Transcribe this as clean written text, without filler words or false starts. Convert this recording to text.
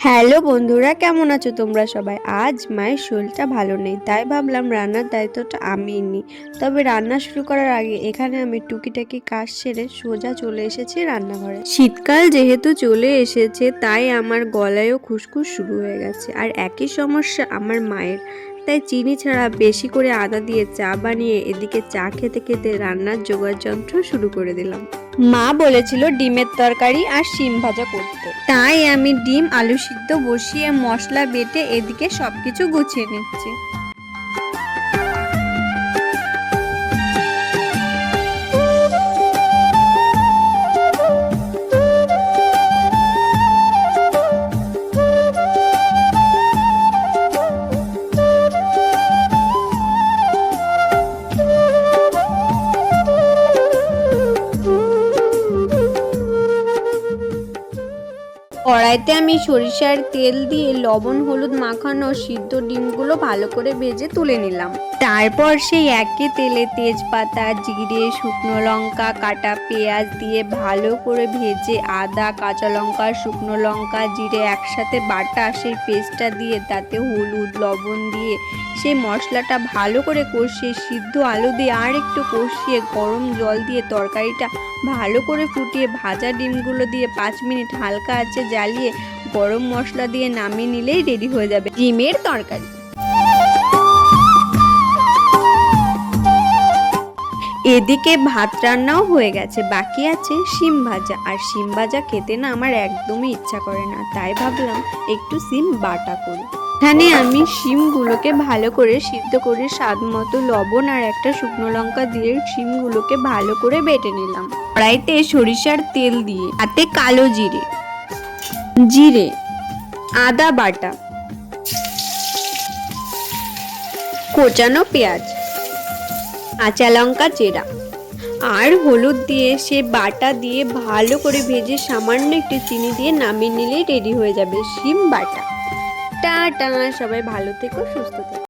Hello বন্ধুরা, কেমন আছো তোমরা সবাই? আজ মায়ের শরীরটা ভালো নেই, তাই ভাবলাম রান্নার দায়িত্বটা আমিই নিই। তবে রান্না শুরু করার আগে এখানে আমি টুকিটাকি কাজ সেরে সোজা চলে এসেছি রান্নাঘরে। শীতকাল যেহেতু চলে এসেছে তাই আমার গলায়ও খুসখুস শুরু হয়ে গেছে, আর একই সমস্যা আমার মায়ের। তাই চিনি ছাড়া বেশি করে আদা দিয়ে চা বানিয়ে এদিকে চা খেতে খেতে রান্নার জোগাড় যন্ত্র শুরু করে দিলাম। মা বলেছিল ডিমের তরকারি আর শিম ভাজা করতে, তাই আমি ডিম আলু সিদ্ধ বসিয়ে মশলা বেটে এদিকে সবকিছু গুছিয়ে নিচ্ছি। কড়াইতে আমি সরিষার তেল দিয়ে লবণ হলুদ মাখানো সিদ্ধ ডিমগুলো ভালো করে ভেজে তুলে নিলাম। তারপর সেই একই তেলে তেজপাতা, জিরে, শুকনো লঙ্কা, কাটা পেঁয়াজ দিয়ে ভালো করে ভেজে আদা, কাঁচা লঙ্কা, শুকনো লঙ্কা, জিরে একসাথে বাটা সেই পেস্টটা দিয়ে তাতে হলুদ লবণ দিয়ে সেই মশলাটা ভালো করে কষিয়ে সিদ্ধ আলু দিয়ে আর একটু কষিয়ে গরম জল দিয়ে তরকারিটা ভালো করে ফুটিয়ে ভাজা ডিমগুলো দিয়ে 5 মিনিট হালকা আঁচে জ্বালিয়ে গরম মশলা দিয়ে নামিয়ে নিলেই রেডি হয়ে যাবে ডিমের তরকারি। এদিকে ভাত রান্নাও হয়ে গেছে, বাকি আছে শিম ভাজা। আর শিম ভাজা খেতে না আমার একদমই ইচ্ছা করে না, তাই ভাবলাম একটু শিম বাটা করি। এখানে আমি শিমগুলোকে ভালো করে সিদ্ধ করে স্বাদ মতো লবণ আর একটা শুকনো লঙ্কা দিয়ে শিমগুলোকে ভালো করে বেটে নিলাম। কড়াইতে সরিষার তেল দিয়ে তাতে কালো জিরে, আদা বাটা, কোচানো পেঁয়াজ, কাঁচা লঙ্কা চেরা আর হলুদ দিয়ে সে বাটা দিয়ে ভালো করে ভেজে সামান্য একটু চিনি দিয়ে নামিয়ে নিলেই রেডি হয়ে যাবে শিম বাটা। টাটা, সবাই ভালো থেকো, সুস্থ থেকো।